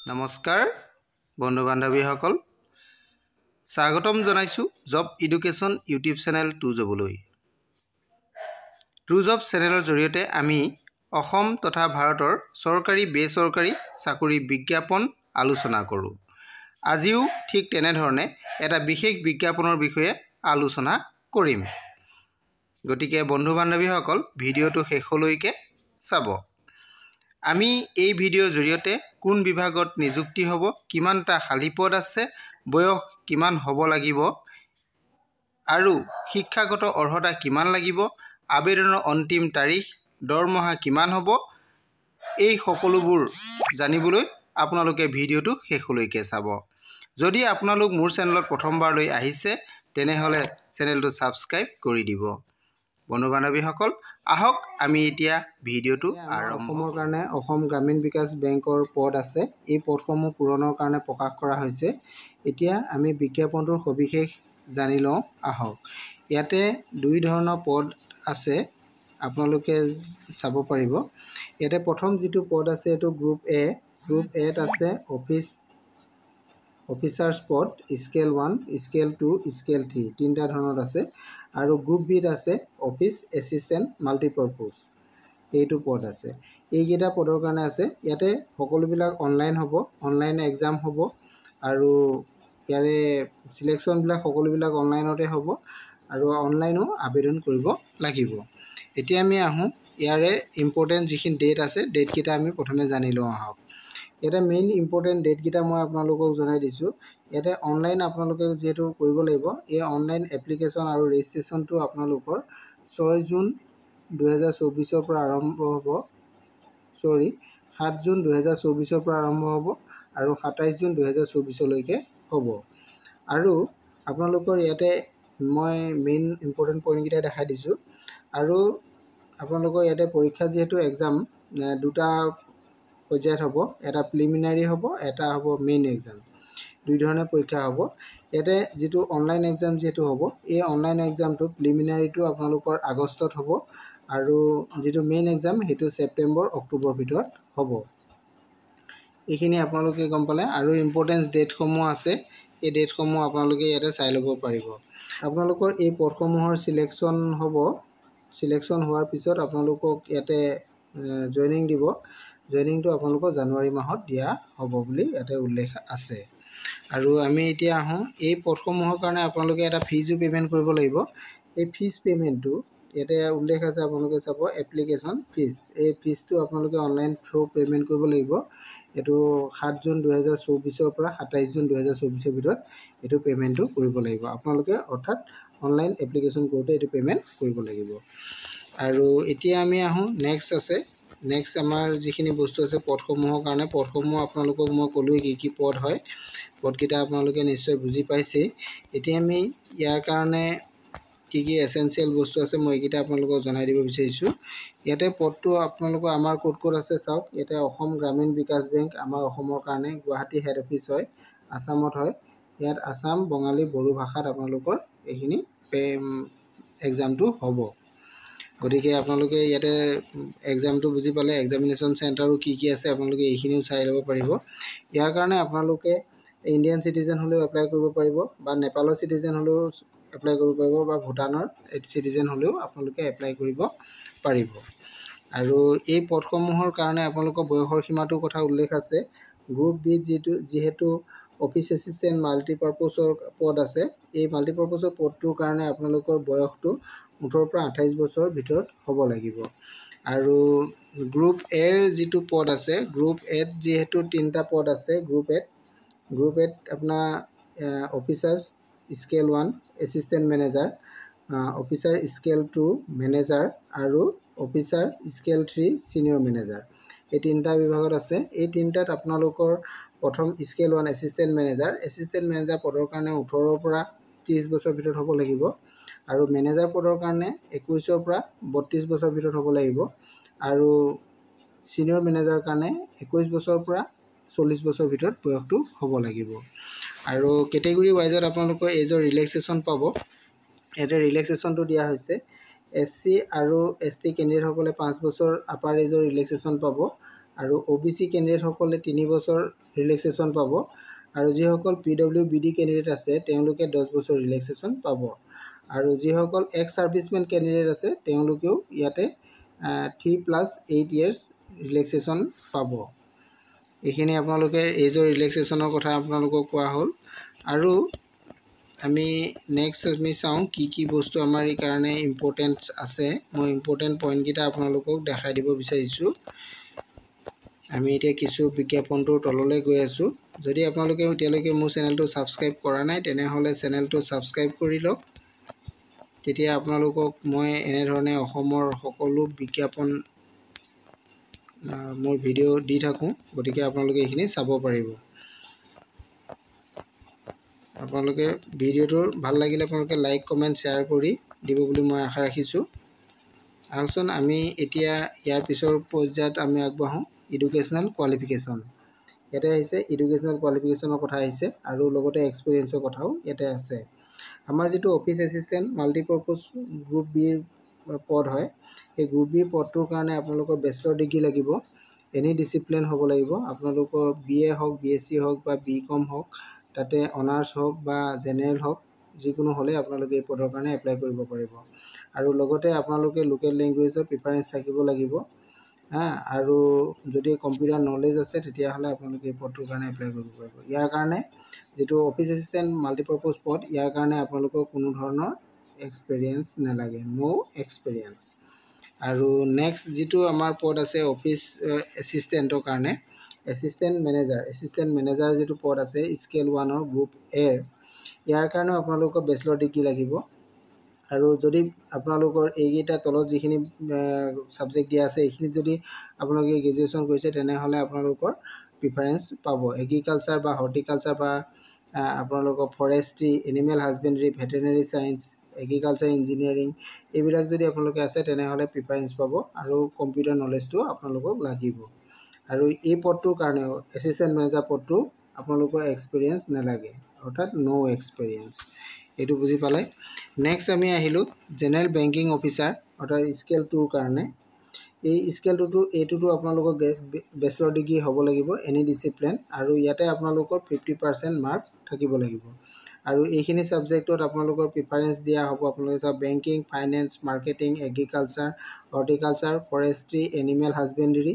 নমস্কাৰ বন্ধু বান্ধৱীসকল স্বাগতম জনাইছো job education YouTube channel to জবলৈ টু জব চেনেলৰ জৰিয়তে আমি অসম তথা ভাৰতৰ চৰকাৰী বেচৰকাৰী চাকৰি বিজ্ঞাপন আলোচনা কৰোঁ। আজিও ঠিক তেনেধৰণে এটা বিশেষ বিজ্ঞাপনৰ বিষয়ে আলোচনা কৰিম। গতিকে বন্ধু বান্ধৱীসকল ভিডিঅ'টো শেষলৈকে চাব। আমি এই ভিডিঅ'ৰ জৰিয়তে কোন বিভাগত নিযুক্তি হ'ব, কিমানটা খালী পদ আছে, বয়স কিমান হ'ব লাগিব আৰু শিক্ষাগত অৰ্হতা কিমান লাগিব, আবেদনৰ অন্তিম তাৰিখ, দৰমহা কিমান হ'ব, এই সকলোবোৰ জানিবলৈ আপোনালোকে ভিডিঅ'টো শেষলৈকে চাব। যদি আপোনালোক মোৰ চেনেলত প্ৰথমবাৰলৈ আহিছে তেনেহ'লে চেনেলটো ছাবস্ক্ৰাইব কৰি দিব। বন্ধু বান্ধৱীসকল আহক আমি এতিয়া ভিডিঅ'টো আৰম্ভ অসমৰ কাৰণে অসম গ্ৰামীণ বিকাশ বেংকৰ পদ আছে। এই পদসমূহ পূৰণৰ কাৰণে প্ৰকাশ কৰা হৈছে। এতিয়া আমি বিজ্ঞাপনটোৰ সবিশেষ জানি লওঁ আহক। ইয়াতে দুই ধৰণৰ পদ আছে, আপোনালোকে চাব পাৰিব। ইয়াতে প্ৰথম যিটো পদ আছে এইটো গ্ৰুপ এ। গ্ৰুপ এত আছে অফিচাৰ্ছ পদ স্কেল 1, স্কেল 2, স্কেল 3 তিনিটা ধৰণত আছে। আৰু গ্ৰুপ বিত আছে অফিচ এছিষ্টেণ্ট মাল্টিপাৰ্পজ, এইটো পদ আছে। এইকেইটা পদৰ কাৰণে আছে। ইয়াতে সকলোবিলাক অনলাইন হ'ব, অনলাইন এক্সাম হ'ব আৰু ইয়াৰে চিলেকশ্যনবিলাক সকলোবিলাক অনলাইনতে হ'ব আৰু অনলাইনো আবেদন কৰিব লাগিব। এতিয়া আমি আহোঁ ইয়াৰে ইম্পৰ্টেণ্ট যিখিনি ডেট আছে, ডেটকেইটা আমি প্ৰথমে জানি লওঁ আহক। ইয়াতে মেইন ইম্পৰ্টেণ্ট ডেটকেইটা মই আপোনালোকক জনাই দিছোঁ। ইয়াতে অনলাইন আপোনালোকে যিহেতু কৰিব লাগিব, এই অনলাইন এপ্লিকেশ্যন আৰু ৰেজিষ্ট্ৰেশ্যনটো আপোনালোকৰ 6 জুন 2024 পৰা আৰম্ভ হ'ব। 7 জুন 2024 পৰা আৰম্ভ হ'ব আৰু 27 জুন 2024লৈকে হ'ব। আৰু আপোনালোকৰ ইয়াতে মই মেইন ইম্পৰ্টেণ্ট পইণ্টকেইটা দেখাই দিছোঁ। আৰু আপোনালোকৰ ইয়াতে পৰীক্ষা যিহেতু এক্সাম দুটা পৰ্যায়ত হ'ব, এটা প্ৰিলিমিনাৰী হ'ব, এটা হ'ব মেইন এক্সাম। দুই ধৰণে পৰীক্ষা হ'ব। ইয়াতে যিটো অনলাইন এক্সাম যিহেতু হ'ব, এই অনলাইন এক্সামটো প্ৰিলিমিনাৰীটো আপোনালোকৰ আগষ্টত হ'ব আৰু যিটো মেইন এক্সাম সেইটো ছেপ্টেম্বৰ অক্টোবৰ ভিতৰত হ'ব। এইখিনি আপোনালোকে গম পালে। আৰু ইম্পৰ্টেঞ্চ ডেটসমূহ আছে, এই ডেটসমূহ আপোনালোকে ইয়াতে চাই ল'ব পাৰিব। আপোনালোকৰ এই পদসমূহৰ চিলেকশ্যন হ'ব। চিলেকশ্যন হোৱাৰ পিছত আপোনালোকক ইয়াতে জইনিং দিব। জইনিংটো আপোনালোকৰ জানুৱাৰী মাহত দিয়া হ'ব বুলি ইয়াতে উল্লেখ আছে। আৰু আমি এতিয়া আহোঁ এই পদসমূহৰ কাৰণে আপোনালোকে এটা ফিজো পে'মেণ্ট কৰিব লাগিব। এই ফিজ পে'মেণ্টটো ইয়াতে উল্লেখ আছে, আপোনালোকে চাব এপ্লিকেশ্যন ফিজ। এই ফিজটো আপোনালোকে অনলাইন থ্ৰু পে'মেণ্ট কৰিব লাগিব। এইটো 7 জুন 2024 পৰা 27 জুন 2024 ভিতৰত এইটো পে'মেণ্টটো কৰিব লাগিব আপোনালোকে, অৰ্থাৎ অনলাইন এপ্লিকেশ্যন কৰোঁতে এইটো পে'মেণ্ট কৰিব লাগিব। আৰু এতিয়া আমি আহোঁ নেক্সট আছে। নেক্সট আমাৰ যিখিনি বস্তু আছে পদসমূহৰ কাৰণে, পদসমূহ আপোনালোকক মই ক'লোৱেই কি কি পদ হয়। পদকেইটা আপোনালোকে নিশ্চয় বুজি পাইছেই। এতিয়া আমি ইয়াৰ কাৰণে কি কি এছেঞ্চিয়েল বস্তু আছে মই এইকেইটা আপোনালোকক জনাই দিব বিচাৰিছোঁ। ইয়াতে পদটো আপোনালোকৰ আমাৰ ক'ত ক'ত আছে চাওক। ইয়াতে অসম গ্ৰামীণ বিকাশ বেংক আমাৰ অসমৰ কাৰণে, গুৱাহাটী হেড অফিচ হয়, আছামত হয়। ইয়াত আছাম, বঙালী, বড়ো ভাষাত আপোনালোকৰ এইখিনি এক্সামটো হ'ব। গতিকে আপোনালোকে ইয়াতে এক্সামটো বুজি পালে। এক্সামিনেশ্যন চেণ্টাৰো কি কি আছে আপোনালোকে এইখিনিও চাই ল'ব পাৰিব। ইয়াৰ কাৰণে আপোনালোকে ইণ্ডিয়ান চিটিজেন হ'লেও এপ্লাই কৰিব পাৰিব, বা নেপালৰ চিটিজেন হ'লেও এপ্লাই কৰিব পাৰিব, বা ভূটানৰ চিটিজেন হ'লেও আপোনালোকে এপ্লাই কৰিব পাৰিব। আৰু এই পদসমূহৰ কাৰণে আপোনালোকৰ বয়সৰ সীমাটোৰ কথা উল্লেখ আছে। গ্ৰুপ বিত যিহেতু অফিচ এছিষ্টেণ্ট মাল্টিপাৰ্পছৰ পদ আছে, এই মাল্টিপাৰ্পছৰ পদটোৰ কাৰণে আপোনালোকৰ বয়সটো 18 পৰা 28 বছৰৰ ভিতৰত হ'ব লাগিব। আৰু গ্ৰুপ এৰ যিটো পদ আছে, গ্ৰুপ এত যিহেতু তিনিটা পদ আছে। গ্ৰুপ এত আপোনাৰ officers scale 1 assistant manager, officer scale 2 manager আৰু অফিচাৰ স্কেল 3 ছিনিয়ৰ মেনেজাৰ, এই তিনিটা বিভাগত আছে। এই তিনিটাত আপোনালোকৰ প্ৰথম স্কেল 1 এছিষ্টেণ্ট মেনেজাৰ পদৰ কাৰণে 18 পৰা 30 বছৰৰ ভিতৰত হ'ব লাগিব। আৰু মেনেজাৰ পদৰ কাৰণে 21 পৰা 32 বছৰৰ ভিতৰত হ'ব লাগিব। আৰু ছিনিয়ৰ মেনেজাৰৰ কাৰণে 21 বছৰৰ পৰা 40 বছৰৰ ভিতৰত বয়সটো হ'ব লাগিব। আৰু কেটেগৰী ৱাইজত আপোনালোকৰ এজৰ ৰিলেক্সেশ্যন পাব। ইয়াতে ৰিলেক্সেশ্যনটো দিয়া হৈছে। SC আৰু ST কেণ্ডিডেটসকলে 5 বছৰ আপাৰ এজৰ ৰিলেক্সেশ্যন পাব আৰু OBC কেণ্ডিডেটসকলে 3 বছৰ ৰিলেক্সেশ্যন পাব আৰু যিসকল PWBD কেণ্ডিডেট আছে তেওঁলোকে 10 বছৰ ৰিলেক্সেশ্যন পাব আৰু যিসকল এক্স সাৰ্ভিসমেন কেণ্ডিডেট আছে তেওঁলোকেও ইয়াতে 3+8 ইয়াৰ্স ৰিলেক্সেশ্যন পাব। এইখিনি আপোনালোকে এজৰ ৰিলেক্সেশ্যনৰ কথা আপোনালোকক কোৱা হ'ল আৰু আমি নেক্সট আমি চাওঁ কি বস্তু আমাৰ এই কাৰণে ইম্পৰ্টেন্ট আছে। মই ইম্পৰ্টেন্ট পইণ্ট কেইটা আপোনালোকক দেখাই দিব বিচাৰিছোঁ। আমি এতিয়া কিছু বিজ্ঞাপনটোৰ তললৈ গৈ আছোঁ। যদি আপোনালোকে এতিয়ালৈকে মোৰ চেনেলটো ছাবস্ক্ৰাইব কৰা নাই তেনেহ'লে চেনেলটো ছাবস্ক্ৰাইব কৰি লওক। তেতিয়া আপোনালোকক মই এনেধৰণে অসমৰ সকলো বিজ্ঞাপন মোৰ ভিডিঅ' দি থাকোঁ, গতিকে আপোনালোকে এইখিনি চাব পাৰিব। আপোনালোকে ভিডিঅ'টো ভাল লাগিলে আপোনালোকে লাইক কমেণ্ট শ্বেয়াৰ কৰি দিব বুলি মই আশা ৰাখিছোঁ। আহকচোন আমি এতিয়া ইয়াৰ পিছৰ পৰ্যায়ত আমি আগবাঢ়োঁ। এডুকেশ্যনেল কোৱালিফিকেশ্যন ইয়াতে আহিছে, এডুকেশ্যনেল কোৱালিফিকেশ্যনৰ কথা আহিছে আৰু লগতে এক্সপিৰিয়েঞ্চৰ কথাও ইয়াতে আছে। আমাৰ যিটো অফিচ এছিষ্টেণ্ট মাল্টিপাৰ্পজ গ্ৰুপ বিৰ পদ হয়, এই গ্ৰুপ বি পদটোৰ কাৰণে আপোনালোকৰ বেচেলৰ ডিগ্ৰী লাগিব, এনি ডিচিপ্লিন হ'ব লাগিব। আপোনালোকৰ BA হওক, BSc হওক বা BCom হওক, তাতে অনাৰ্ছ হওক বা জেনেৰেল হওক, যিকোনো হ'লে আপোনালোকে এই পদৰ কাৰণে এপ্লাই কৰিব পাৰিব। আৰু লগতে আপোনালোকে লোকেল লেংগুৱেজৰ প্ৰিফাৰেঞ্চ থাকিব লাগিব আৰু যদি কম্পিউটাৰ নলেজ আছে তেতিয়াহ'লে আপোনালোকে এই পদটোৰ কাৰণে এপ্লাই কৰিব পাৰিব। ইয়াৰ কাৰণে যিটো অফিচ এছিষ্টেণ্ট মাল্টিপাৰ্পজ পদ, ইয়াৰ কাৰণে আপোনালোকৰ কোনো ধৰণৰ এক্সপিৰিয়েঞ্চ নালাগে, ন' এক্সপিৰিয়েঞ্চ। আৰু নেক্সট যিটো আমাৰ পদ আছে অফিচ এছিষ্টেণ্টৰ কাৰণে এছিষ্টেণ্ট মেনেজাৰ যিটো পদ আছে স্কেল 1ৰ গ্ৰুপ এৰ, ইয়াৰ কাৰণেও আপোনালোকৰ বেচেলৰ ডিগ্ৰী লাগিব। আৰু যদি আপোনালোকৰ এইকেইটা তলত যিখিনি ছাবজেক্ট দিয়া আছে এইখিনিত যদি আপোনালোকে গ্ৰেজুৱেশ্যন কৰিছে তেনেহ'লে আপোনালোকৰ প্ৰিফাৰেঞ্চ পাব। এগ্ৰিকালচাৰ বা হৰ্টিকালচাৰ বা আপোনালোকৰ forestry, animal husbandry, veterinary science, agriculture engineering, এইবিলাক যদি আপোনালোকে আছে তেনেহ'লে প্ৰিফাৰেঞ্চ পাব আৰু কম্পিউটাৰ নলেজটো আপোনালোকক লাগিব। আৰু এই পদটোৰ কাৰণেও এছিষ্টেণ্ট মেনেজাৰ পদটো আপোনালোকৰ এক্সপিৰিয়েঞ্চ নালাগে, অৰ্থাৎ ন' এক্সপিৰিয়েঞ্চ। এইটো বুজি পালে। নেক্সট আমি আহিলোঁ জেনেৰেল বেংকিং অফিচাৰ অৰ্থাৎ স্কেল 2ৰ কাৰণে। এই স্কেল 2টো এইটোতো আপোনালোকৰ বেচেলৰ ডিগ্ৰী হ'ব লাগিব, এনি ডিচিপ্লিন, আৰু ইয়াতে আপোনালোকৰ 50% মাৰ্ক থাকিব লাগিব। আৰু এইখিনি ছাবজেক্টত আপোনালোকৰ প্ৰিফাৰেঞ্চ দিয়া হ'ব। আপোনালোকে চাওক banking, finance, marketing, agriculture, horticulture, forestry, animal husbandry,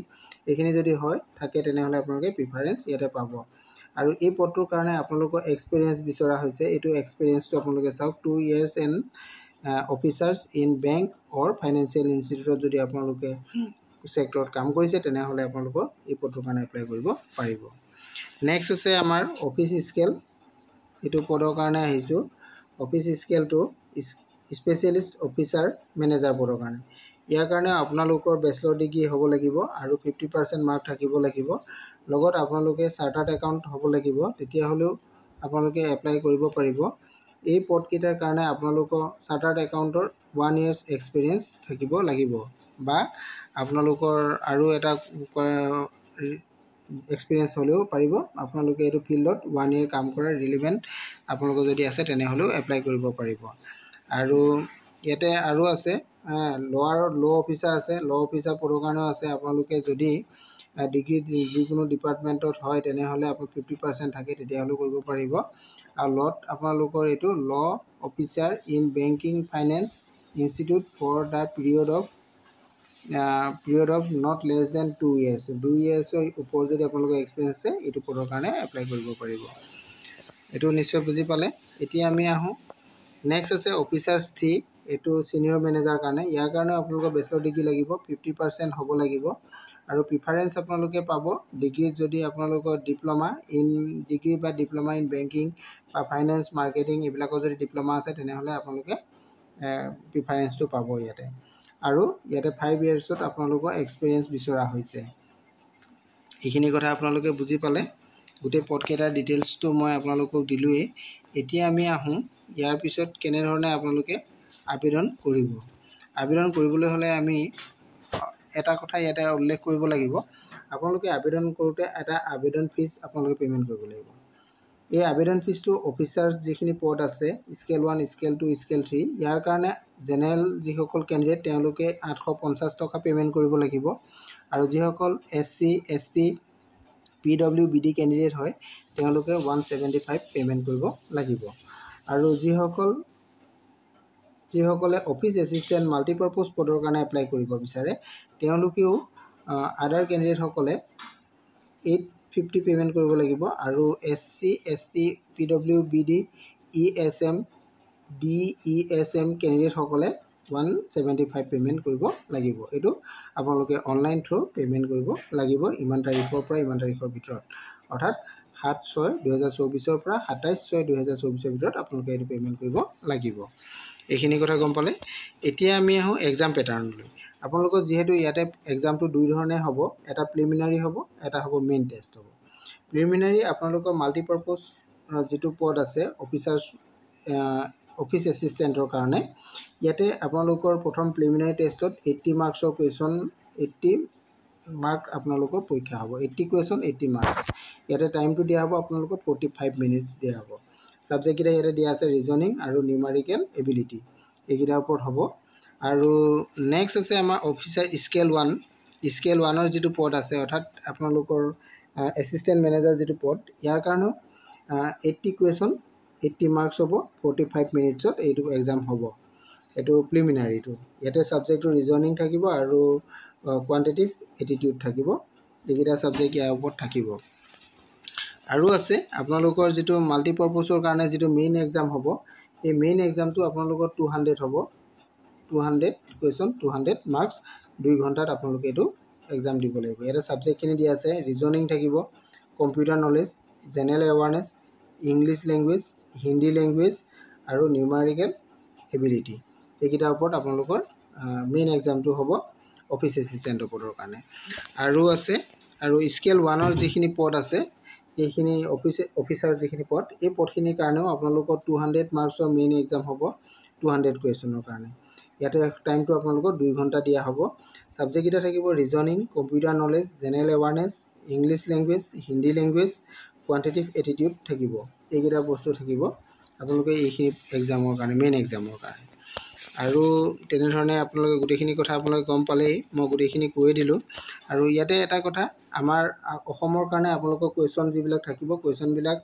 এইখিনি যদি হয় থাকে তেনেহ'লে আপোনালোকে প্ৰিফাৰেঞ্চ ইয়াতে পাব। আৰু এই পদটোৰ কাৰণে আপোনালোকৰ এক্সপিৰিয়েঞ্চ বিচৰা হৈছে। এইটো এক্সপিৰিয়েঞ্চটো আপোনালোকে চাওক 2 years an officers in bank or financial ইনষ্টিটিউটত যদি আপোনালোকে ছেক্টৰত কাম কৰিছে তেনেহ'লে আপোনালোকৰ এই পদটোৰ কাৰণে এপ্লাই কৰিব পাৰিব। নেক্সট আছে আমাৰ অফিচ স্কেল, এইটো পদৰ কাৰণে আহিছোঁ। অফিচ স্কেলটো স্পেচিয়েলিষ্ট অফিচাৰ মেনেজাৰ পদৰ কাৰণে। ইয়াৰ কাৰণে আপোনালোকৰ বেচেলৰ ডিগ্ৰী হ'ব লাগিব আৰু 50% মাৰ্ক থাকিব লাগিব। লগত আপোনালোকে চাৰ্টাৰ্ড একাউণ্ট হ'ব লাগিব, তেতিয়াহ'লেও আপোনালোকে এপ্লাই কৰিব পাৰিব। এই পদকেইটাৰ কাৰণে আপোনালোকৰ চাৰ্টাৰ্ড একাউণ্টৰ 1 years এক্সপিৰিয়েঞ্চ থাকিব লাগিব বা আপোনালোকৰ আৰু এটা এক্সপিৰিয়েঞ্চ হ'লেও পাৰিব। আপোনালোকে এইটো ফিল্ডত 1 year কাম কৰা ৰিলিভেণ্ট আপোনালোকৰ যদি আছে তেনেহ'লেও এপ্লাই কৰিব পাৰিব। আৰু ইয়াতে আৰু আছে ল' অফিচাৰ আছে, ল' অফিচাৰ পদৰ কাৰণেও আছে। আপোনালোকে যদি ডিগ্ৰী যিকোনো ডিপাৰ্টমেণ্টত হয় তেনেহ'লে আপোনাৰ 50% থাকে তেতিয়াহ'লেও কৰিব পাৰিব। আৰু ল'ত আপোনালোকৰ এইটো law' officer in banking finance institute for the period of not less than 2 years, 2 yearsৰ ওপৰত যদি আপোনালোকৰ এক্সপিৰিয়েঞ্চ আছে এইটো পদৰ কাৰণে এপ্লাই কৰিব পাৰিব। এইটো নিশ্চয় বুজি পালে। এতিয়া আমি আহোঁ নেক্সট আছে অফিচাৰ্ছ 3, এইটো ছিনিয়ৰ মেনেজাৰ কাৰণে। ইয়াৰ কাৰণেও আপোনালোকৰ বেচেলৰ ডিগ্ৰী লাগিব, 50% হ'ব লাগিব আৰু প্ৰিফাৰেঞ্চ আপোনালোকে পাব ডিগ্ৰীত যদি আপোনালোকৰ ডিপ্ল'মা ইন ডিগ্ৰী বা ডিপ্ল'মা ইন বেংকিং বা ফাইনেন্স, মাৰ্কেটিং এইবিলাকৰ যদি ডিপ্ল'মা আছে তেনেহ'লে আপোনালোকে প্ৰিফাৰেঞ্চটো পাব ইয়াতে। আৰু ইয়াতে 5 yearsত আপোনালোকৰ এক্সপিৰিয়েঞ্চ বিচৰা হৈছে। এইখিনি কথা আপোনালোকে বুজি পালে। গোটেই পদকেইটাৰ ডিটেইলছটো মই আপোনালোকক দিলোঁৱেই। এতিয়া আমি আহোঁ ইয়াৰ পিছত কেনেধৰণে আপোনালোকে আবেদন কৰিব। আবেদন কৰিবলৈ হ'লে আমি এটা কথা ইয়াতে উল্লেখ কৰিব লাগিব, আপোনালোকে আবেদন কৰোঁতে এটা আবেদন ফিজ আপোনালোকে পে'মেণ্ট কৰিব লাগিব। এই আবেদন ফিজটো অফিচাৰ্ছ যিখিনি পদ আছে স্কেল 1, স্কেল 2, স্কেল 3, ইয়াৰ কাৰণে জেনেৰেল যিসকল কেণ্ডিডেট তেওঁলোকে 850 টকা পে'মেণ্ট কৰিব লাগিব আৰু যিসকল SC ST PWBD কেণ্ডিডেট হয় তেওঁলোকে 175 পে'মেণ্ট কৰিব লাগিব। আৰু যিসকলে অফিচ এছিষ্টেণ্ট মাল্টিপাৰ্পজ পদৰ কাৰণে এপ্লাই কৰিব বিচাৰে তেওঁলোকেও আদাৰ কেণ্ডিডেটসকলে 850 পে'মেণ্ট কৰিব লাগিব। আৰু SC ST PWBD ESM DESM কেণ্ডিডেটসকলে 175 payment কৰিব লাগিব। এইটো আপোনালোকে অনলাইন থ্ৰু পে'মেণ্ট কৰিব লাগিব ইমান তাৰিখৰ পৰা ইমান তাৰিখৰ ভিতৰত, অৰ্থাৎ 7/6/2024 পৰা 27/6/2024 ভিতৰত আপোনালোকে এইটো পে'মেণ্ট কৰিব লাগিব। এইখিনি কথা গম পালে। এতিয়া আমি আহোঁ এক্সাম পেটাৰ্ণলৈ। আপোনালোকৰ যিহেতু ইয়াতে এক্সামটো দুই ধৰণে হ'ব, এটা প্ৰিলিমিনাৰী হ'ব, এটা হ'ব মেইন টেষ্ট হ'ব। প্ৰিলিমিনাৰী আপোনালোকৰ মাল্টিপাৰ্পজ যিটো পদ আছে অফিচ এছিষ্টেণ্টৰ কাৰণে, ইয়াতে আপোনালোকৰ প্ৰথম প্ৰিলিমিনাৰী টেষ্টত 80 মাৰ্কছৰ কুৱেশ্যন 80 মাৰ্ক আপোনালোকৰ পৰীক্ষা হ'ব। 80 কুৱেশ্যন 80 মাৰ্কছ। ইয়াতে টাইমটো দিয়া হ'ব আপোনালোকৰ 45 মিনিটছ দিয়া হ'ব। ছাবজেক্টকেইটা ইয়াতে দিয়া আছে ৰিজনিং আৰু নিউমাৰিকেল এবিলিটি, এইকেইটাৰ ওপৰত হ'ব। আৰু নেক্সট আছে আমাৰ অফিচাৰ স্কেল 1। স্কেল 1ৰ যিটো পদ আছে, অৰ্থাৎ আপোনালোকৰ এছিষ্টেণ্ট মেনেজাৰ যিটো পদ, ইয়াৰ কাৰণেও 80 কুৱেশ্যন 80 মাৰ্কছ হ'ব। 45 মিনিটছত এইটো এক্সাম হ'ব। এইটো প্ৰিলিমিনাৰীটো। ইয়াতে ছাবজেক্টটো ৰিজনিং থাকিব আৰু কোৱান্টিটিভ এটিটিউড থাকিব। এইকেইটা ছাবজেক্ট ইয়াৰ ওপৰত থাকিব। আৰু আছে আপোনালোকৰ যিটো মাল্টিপাৰ্পজৰ কাৰণে যিটো মেইন এক্সাম হ'ব, এই মেইন এক্সামটো আপোনালোকৰ 200 হ'ব। 200 কুৱেশ্যন 200 মাৰ্কছ, 2 ঘণ্টাত আপোনালোকে এইটো এক্সাম দিব লাগিব। ইয়াতে ছাবজেক্টখিনি দিয়া আছে ৰিজনিং থাকিব, computer knowledge, general awareness, English language, Hindi language আৰু নিউমাৰিকেল এবিলিটি। এইকেইটাৰ ওপৰত আপোনালোকৰ মেইন এক্সামটো হ'ব অফিচ এছিষ্টেণ্টৰ পদৰ কাৰণে। আৰু আছে আৰু স্কেল 1ৰ যিখিনি পদ আছে, এইখিনি অফিচাৰ যিখিনি পদ, এই পদখিনিৰ কাৰণেও আপোনালোকৰ 200 মাৰ্কছৰ মেইন এক্সাম হ'ব 200 কুৱেশ্যনৰ কাৰণে। ইয়াতে টাইমটো আপোনালোকৰ 2 ঘণ্টা দিয়া হ'ব। ছাবজেক্টকেইটা থাকিব reasoning, computer knowledge, general awareness, English language, Hindi language, quantitative attitude থাকিব। এইকেইটা বস্তু থাকিব আপোনালোকে এইখিনি এক্সামৰ কাৰণে, মেইন এক্সামৰ কাৰণে। আৰু তেনেধৰণে আপোনালোকে গোটেইখিনি কথা আপোনালোকে গম পালেই, মই গোটেইখিনি কৈয়ে দিলোঁ। আৰু ইয়াতে এটা কথা, আমাৰ অসমৰ কাৰণে আপোনালোকৰ কুৱেশ্যন যিবিলাক থাকিব, কুৱেশ্যনবিলাক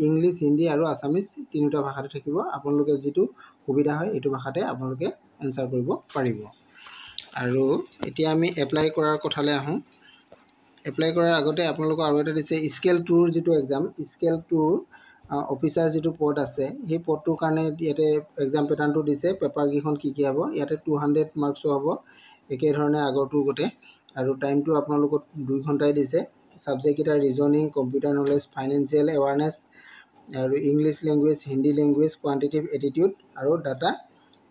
ইংলিছ, হিন্দী আৰু আছামিজ তিনিটা ভাষাতে থাকিব। আপোনালোকে যিটো সুবিধা হয় এইটো ভাষাতে আপোনালোকে এনচাৰ কৰিব পাৰিব। আৰু এতিয়া আমি এপ্লাই কৰাৰ কথালৈ আহোঁ। এপ্লাই কৰাৰ আগতে আপোনালোকৰ আৰু এটা দিছে স্কেল 2ৰ যিটো এক্সাম, স্কেল 2ৰ অফিচাৰ যিটো পদ আছে, সেই পদটোৰ কাৰণে ইয়াতে এক্সাম পেটাৰ্ণটো দিছে। পেপাৰকেইখন কি হ'ব, ইয়াতে 200 মাৰ্কছৰ হ'ব, একেধৰণে আগৰটোৰ গতে। আৰু টাইমটো আপোনালোকক 2 ঘণ্টাই দিছে। ছাবজেক্টকেইটা reasoning, computer knowledge, financial awareness আৰু English language, Hindi language, quantitative aptitude আৰু ডাটা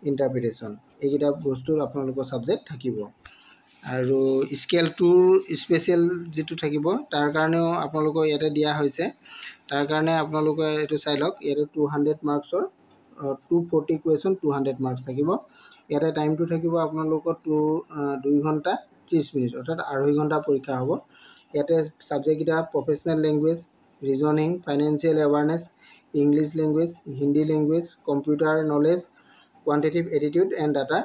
ইণ্টাৰপ্ৰিটেশ্যন। এইকেইটা বস্তুৰ আপোনালোকৰ ছাবজেক্ট থাকিব। আৰু স্কেল 2ৰ স্পেচিয়েল যিটো থাকিব, তাৰ কাৰণেও আপোনালোকৰ ইয়াতে দিয়া হৈছে। তাৰ কাৰণে আপোনালোকে এইটো চাই লওক। ইয়াতে 200 মাৰ্কছৰ 240 কুৱেশ্যন 200 মাৰ্কছ থাকিব। ইয়াতে টাইমটো থাকিব আপোনালোকৰ 2 ঘণ্টা 30 মিনিট, অৰ্থাৎ 2.5 ঘণ্টা পৰীক্ষা হ'ব। ইয়াতে ছাবজেক্টকেইটা professional language, reasoning, financial awareness, English language, Hindi language, computer knowledge, quantitative aptitude and data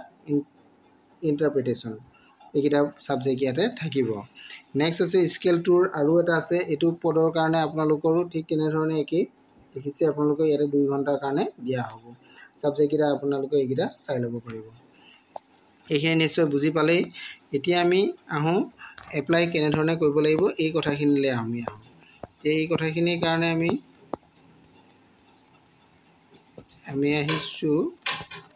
interpretation. এইকেইটা ছাবজেক্ট ইয়াতে থাকিব। নেক্সট আছে স্কেল 2ৰ আৰু এটা আছে, এইটো পদৰ কাৰণে আপোনালোকৰো ঠিক তেনেধৰণে একেই দেখিছে। আপোনালোকে ইয়াতে 2 ঘণ্টাৰ কাৰণে দিয়া হ'ব। ছাবজেক্টকেইটা আপোনালোকে এইকেইটা চাই ল'ব পাৰিব। এইখিনি নিশ্চয় বুজি পালেই। এতিয়া আমি আহোঁ এপ্লাই কেনেধৰণে কৰিব লাগিব, এই কথাখিনিলৈ আমি আহোঁ। এই কথাখিনিৰ কাৰণে আমি আহিছোঁ,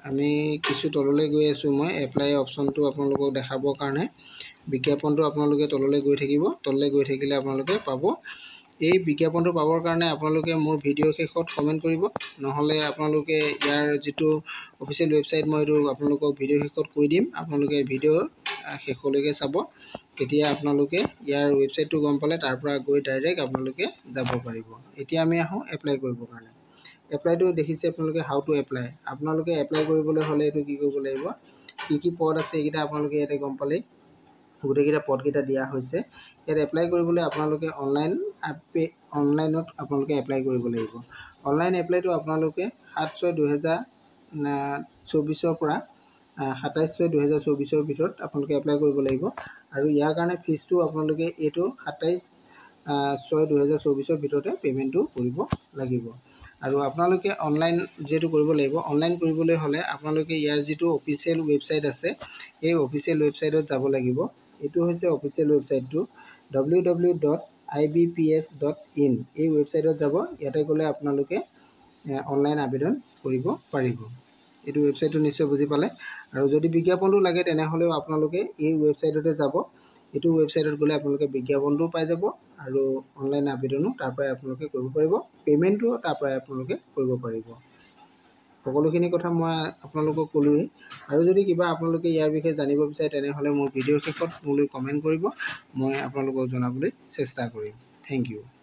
আমি কিছু তললৈ গৈ আছোঁ। মই এপ্লাই অপশ্যনটো আপোনালোকক দেখাবৰ কাৰণে বিজ্ঞাপনটো আপোনালোকে তললৈ গৈ থাকিব। তললৈ গৈ থাকিলে আপোনালোকে পাব। এই বিজ্ঞাপনটো পাবৰ কাৰণে আপোনালোকে মোৰ ভিডিঅ'ৰ শেষত কমেণ্ট কৰিব, নহ'লে আপোনালোকে ইয়াৰ যিটো অফিচিয়েল ৱেবছাইট, মই এইটো আপোনালোকক ভিডিঅ'ৰ শেষত কৈ দিম। আপোনালোকে ভিডিঅ'ৰ শেষলৈকে চাব, তেতিয়া আপোনালোকে ইয়াৰ ৱেবছাইটটো গম পালে তাৰ পৰা গৈ ডাইৰেক্ট আপোনালোকে যাব পাৰিব। এতিয়া আমি আহোঁ এপ্লাই কৰিবৰ কাৰণে। এপ্লাইটো দেখিছে আপোনালোকে, হাউ টু এপ্লাই। আপোনালোকে এপ্লাই কৰিবলৈ হ'লে এইটো কি কৰিব লাগিব, কি পদ আছে এইকেইটা আপোনালোকে ইয়াতে গম পালেই। গোটেইকেইটা পদকেইটা দিয়া হৈছে। ইয়াত এপ্লাই কৰিবলৈ আপোনালোকে অনলাইনত আপোনালোকে এপ্লাই কৰিব লাগিব। অনলাইন এপ্লাইটো আপোনালোকে 7/6/2024 পৰা 27/6/2024 ভিতৰত আপোনালোকে এপ্লাই কৰিব লাগিব আৰু ইয়াৰ কাৰণে ফিজটো আপোনালোকে এইটো 27/6/2024 ভিতৰতে পে'মেণ্টটো কৰিব লাগিব আৰু আপোনালোকে অনলাইন যেটো কৰিব লাগিব অনলাইন কৰিবলৈ হ'লে আপোনালোকে ইয়াৰ যেটো অফিচিয়েল ৱেবছাইট আছে এই অফিচিয়েল ৱেবছাইটত যাব লাগিব এটো হৈছে অফিচিয়েল ৱেবছাইটটো www.ibps.in এই ৱেবছাইটত যাব ইয়াতে গ'লে আপোনালোকে অনলাইন আবেদন কৰিব পাৰিব এটো ৱেবছাইটটো নিশ্চয় বুজি পালে আৰু যদি বিজ্ঞাপনটো লাগে তেনেহলেও আপোনালোকে এই ৱেবছাইটতে যাব এটো ৱেবছাইটত গ'লে আপোনালোকে বিজ্ঞাপনটো পাই যাব আৰু অনলাইন আবেদনো তাৰ পৰাই আপোনালোকে কৰিব পাৰিব পেমেন্টটো তাৰ পৰাই আপোনালোকে কৰিব পাৰিব সকলোখিনি কথা মই আপোনালোকক ক'লোই আৰু যদি কিবা আপোনালোকে ইয়াৰ বিষয়ে জানিব বিচাৰে তেনেহলে মোৰ ভিডিঅ'ৰ শেষত মোলৈ কমেন্ট কৰিব মই আপোনালোকক জনাবলৈ চেষ্টা কৰিম থ্যাংক ইউ